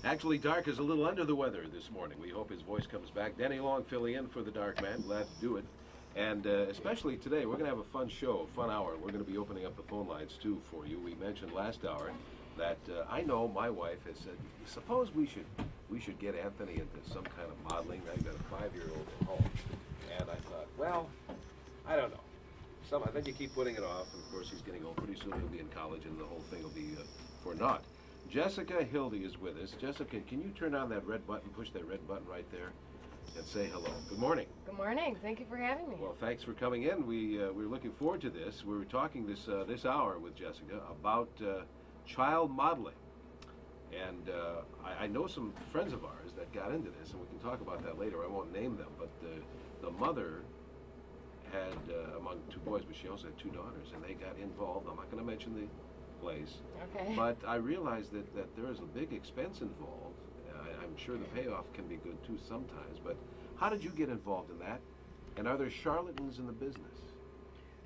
Actually, Dark is a little under the weather this morning. We hope his voice comes back. Denny Long filling in for the Dark Man. Glad to do it. And especially today, we're going to have a fun show, a fun hour. We're going to be opening up the phone lines, too, for you. We mentioned last hour that I know my wife has said, suppose we should get Anthony into some kind of modeling. Now you've got a 5-year-old at home. And I thought, well, I don't know. Then you keep putting it off, and of course he's getting old. Pretty soon he'll be in college, and the whole thing will be for naught. Jessica Hilde is with us. Jessica, can you turn on that red button, push that red button right there, and say hello? Good morning. Good morning. Thank you for having me. Well, thanks for coming in. We're looking forward to this. We were talking this hour with Jessica about child modeling. And I know some friends of ours that got into this, and we can talk about that later. I won't name them, but the mother had, among 2 boys, but she also had 2 daughters, and they got involved. I'm not going to mention the place. Okay. But I realized that there is a big expense involved. I'm sure the payoff can be good too sometimes. But how did you get involved in that? And are there charlatans in the business?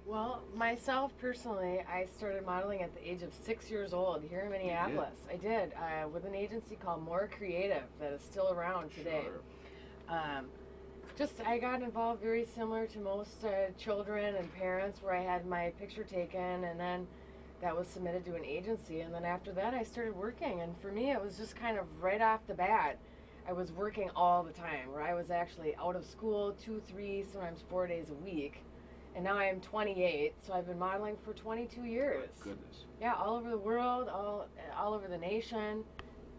Well, myself personally, I started modeling at the age of 6 years old here in Minneapolis. I did, with an agency called More Creative that is still around today. Sure. I got involved very similar to most children and parents, where I had my picture taken and then that was submitted to an agency, and then after that I started working, and for me it was just kind of right off the bat. I was working all the time, where I was actually out of school 2, 3, sometimes 4 days a week, and now I am 28, so I've been modeling for 22 years. My goodness. Yeah, all over the world, all over the nation.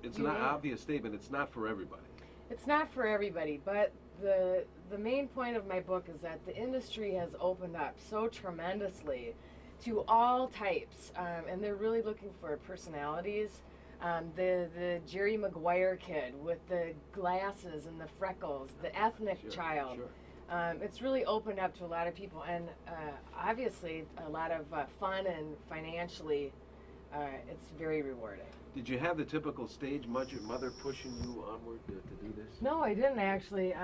It's an obvious statement. It's not for everybody. It's not for everybody, but the main point of my book is that the industry has opened up so tremendously to all types, and they're really looking for personalities. The Jerry Maguire kid with the glasses and the freckles, the ethnic child. Sure. It's really opened up to a lot of people, and obviously a lot of fun, and financially it's very rewarding. Did you have the typical stage mother pushing you onward to do this? No, I didn't actually.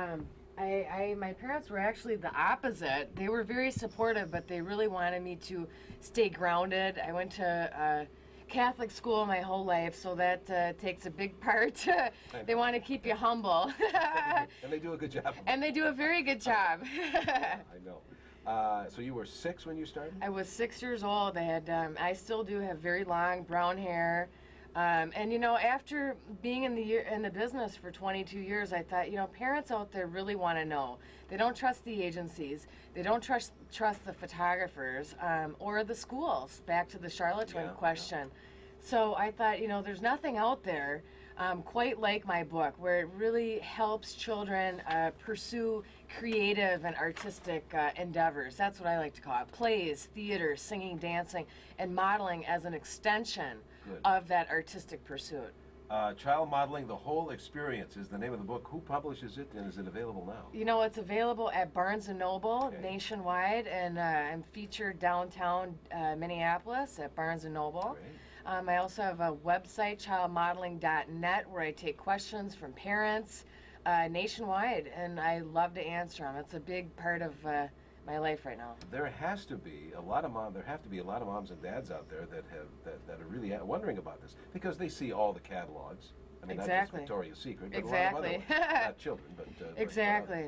My parents were actually the opposite. They were very supportive, but they really wanted me to stay grounded. I went to Catholic school my whole life, so that takes a big part. They want to keep you humble. And they do a good job. And they do a very good job. I know. So you were 6 when you started? I was 6 years old. I still do have very long brown hair. And you know, after being in the business for 22 years, I thought, you know, parents out there really want to know. They don't trust the agencies. They don't trust the photographers or the schools. Back to the charlatan question. Yeah. So I thought, you know, there's nothing out there quite like my book, where it really helps children pursue creative and artistic endeavors. That's what I like to call it. Plays, theater, singing, dancing, and modeling as an extension of that artistic pursuit. Child Modeling, The Whole Experience is the name of the book. Who publishes it, and is it available now? You know, it's available at Barnes & Noble nationwide, and I'm featured downtown Minneapolis at Barnes & Noble. Great. I also have a website, childmodeling.net, where I take questions from parents nationwide, and I love to answer them. It's a big part of my life right now. There has to be a lot of moms and dads out there that are really wondering about this, because they see all the catalogs. I mean, not just Victoria's Secret, but a lot of other ones. Not children, but exactly.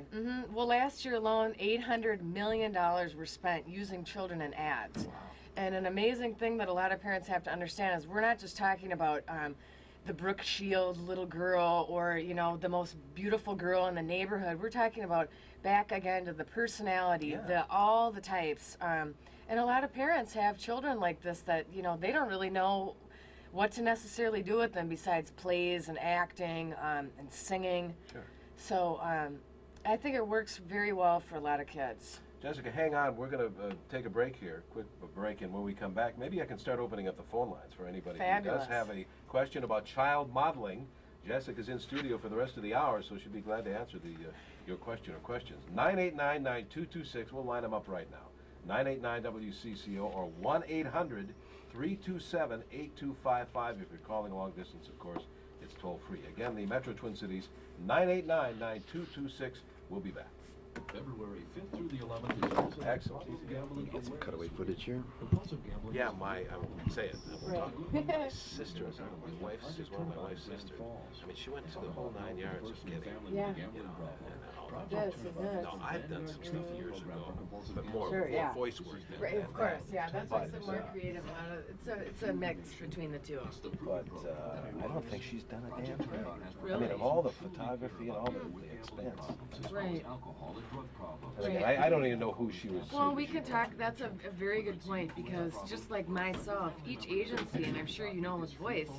Well, last year alone, $800 million were spent using children in ads. Wow. And an amazing thing that a lot of parents have to understand is we're not just talking about the Brooke Shields little girl, or, you know, the most beautiful girl in the neighborhood. We're talking about back again to the personality, all the types. And a lot of parents have children like this that, you know, they don't really know what to necessarily do with them besides plays and acting and singing. Sure. So I think it works very well for a lot of kids. Jessica, hang on. We're going to take a break here, quick break, and when we come back, maybe I can start opening up the phone lines for anybody who does have a question about child modeling. Jessica's in studio for the rest of the hour, so she'll be glad to answer your question or questions. 989-9226. We'll line them up right now. 989-WCCO or 1-800-327-8255. If you're calling long distance, of course, it's toll free. Again, the Metro Twin Cities, 989-9226. We'll be back. February 5th through the 11th is also Excellent. gambling. Get some cutaway footage here. Yeah, I won't say it. We'll talk about my sister. She's one of my wife's sisters. I mean, she went to the whole 9 yards of getting, Yeah. you know, and all that. This and this. No, I've done some stuff years ago, but more Sure, yeah. voice work than Right, of course, yeah. That's why But, it's a more creative. It's a mix between the two. But I don't think she's done a damn thing. I Really? mean, of all the photography and all the expense. Right. I don't even know who she was. Well, we can talk. That's a very good point because just like myself, each agency, and I'm sure you know with voice,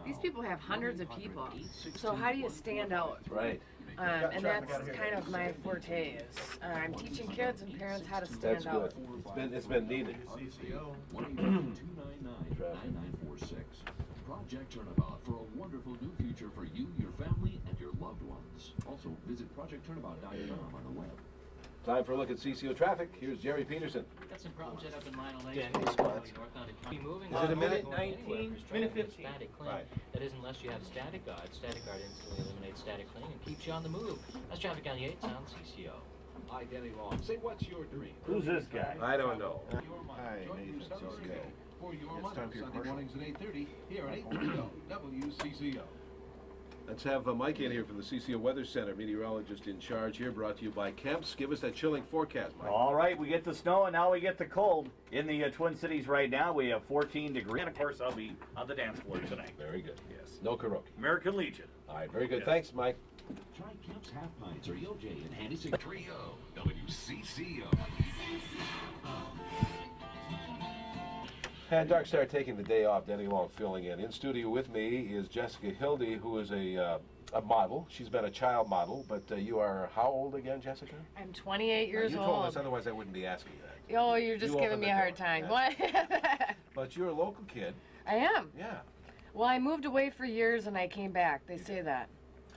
these people have hundreds of people. So how do you stand out? Right. And that's kind of my forte is I'm teaching kids and parents how to stand That's out. good. It's been needed. CCO 1-800-299-9946. Project Turnabout for a wonderful new future for you, your family, and your loved ones. Also, visit projectturnabout.com on the web. Time for a look at CCO traffic. Here's Jerry Peterson. Got some problems set up in Mile Lake. Yeah, nice spots. Be moving. Is it a minute? 19, minute 15. Static cling. Right. That is unless you have static guard. Static guard instantly eliminates static cling and keeps you on the move. That's traffic on the 8 sound CCO. Hi, Denny Long. Say, what's your dream? Who's this guy? I don't know. Hi, Nathan. Okay. For your It's money, time for your Sunday commercial. mornings at 8:30 here at 830 WCCO. Let's have Mike in here from the CCO Weather Center, meteorologist in charge here, brought to you by Kemp's. Give us that chilling forecast, Mike. All right, we get the snow and now we get the cold. In the Twin Cities right now, we have 14 degrees. And of course, I'll be on the dance floor tonight. Very good. Yes. No karaoke. American Legion. All right, very good. Yes. Thanks, Mike. Try Kemp's Half Pints or EOJ and Handy Sig Trio. WCCO. And Dark Star taking the day off, Denny Long filling in. In studio with me is Jessica Hilde, who is a model. She's been a child model, but you are how old again, Jessica? I'm 28 years you old. told us, otherwise I wouldn't be asking that. Oh, you're just You giving opened me the a hard door. time. Yes. What? But you're a local kid. I am. Yeah. Well, I moved away for years and I came back. They say that.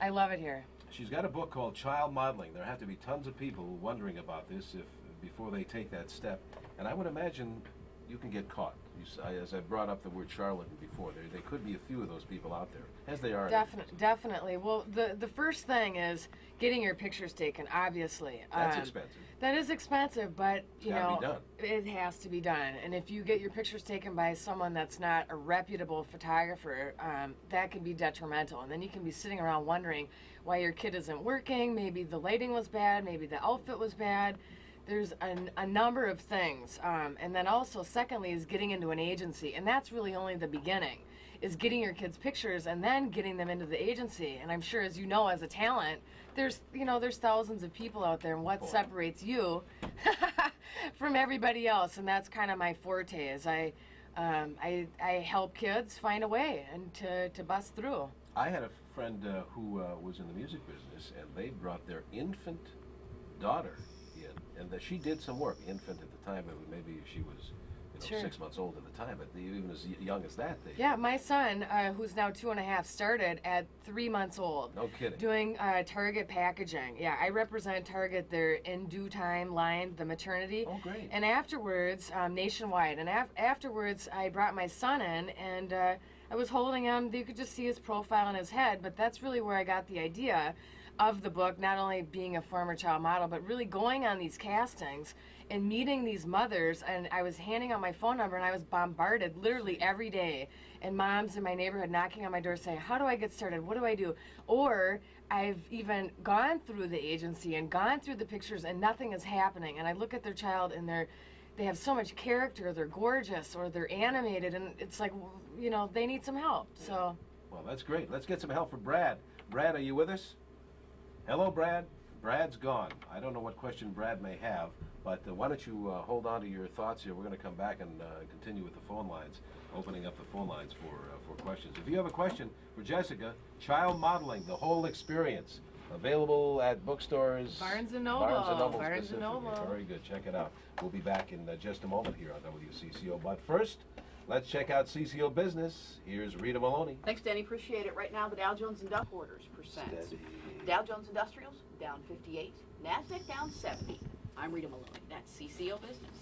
I love it here. She's got a book called Child Modeling. There have to be tons of people wondering about this before they take that step. And I would imagine you can get caught. As I brought up the word charlatan before, there could be a few of those people out there, as they are. Definitely. Well, the first thing is getting your pictures taken, obviously. That's expensive. That is expensive, but you know, Gotta be done. it has to be done. And if you get your pictures taken by someone that's not a reputable photographer, that can be detrimental. And then you can be sitting around wondering why your kid isn't working. Maybe the lighting was bad. Maybe the outfit was bad. There's a number of things. And then also, secondly, is getting into an agency. And that's really only the beginning, is getting your kids' pictures and then getting them into the agency. And I'm sure, as you know, as a talent, there's thousands of people out there, and what separates you from everybody else. And that's kind of my forte, is I help kids find a way and to bust through. I had a friend who was in the music business, and they brought their infant daughter in, and she did some work. Infant at the time, maybe she was Sure. 6 months old at the time, but even as young as that. Yeah, my son, who's now 2.5, started at 3 months old. No kidding. Doing Target packaging. Yeah, I represent Target, their In Due Time line, the maternity. Oh, great. And afterwards, nationwide. And afterwards, I brought my son in, and I was holding him. You could just see his profile in his head, but that's really where I got the idea of the book, not only being a former child model, but really going on these castings and meeting these mothers. And I was handing out my phone number, and I was bombarded literally every day, and moms in my neighborhood knocking on my door saying, how do I get started? What do I do? Or I've even gone through the agency and gone through the pictures and nothing is happening. And I look at their child and they have so much character, they're gorgeous, or they're animated, and it's like, you know, they need some help. So. Well, that's great. Let's get some help for Brad. Brad, are you with us? Hello, Brad. Brad's gone. I don't know what question Brad may have, but why don't you hold on to your thoughts here. We're going to come back and continue with the phone lines, opening up the phone lines for questions. If you have a question for Jessica, child modeling, the whole experience, available at bookstores. Barnes and Noble. Barnes and Noble Barnes and specifically. Noble. Very good. Check it out. We'll be back in just a moment here on WCCO. But first, let's check out CCO Business. Here's Rita Maloney. Thanks, Danny. Appreciate it. Right now, the Dow Jones Industrial orders percent. Steady. Dow Jones Industrials down 58. NASDAQ down 70. I'm Rita Maloney. That's CCO Business.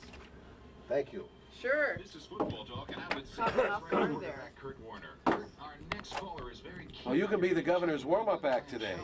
Thank you. Sure. This is Football Talk, and I'm with Talking off guard there. Kurt Warner. Our next caller is very keen. Oh, you can be the governor's warm-up act today.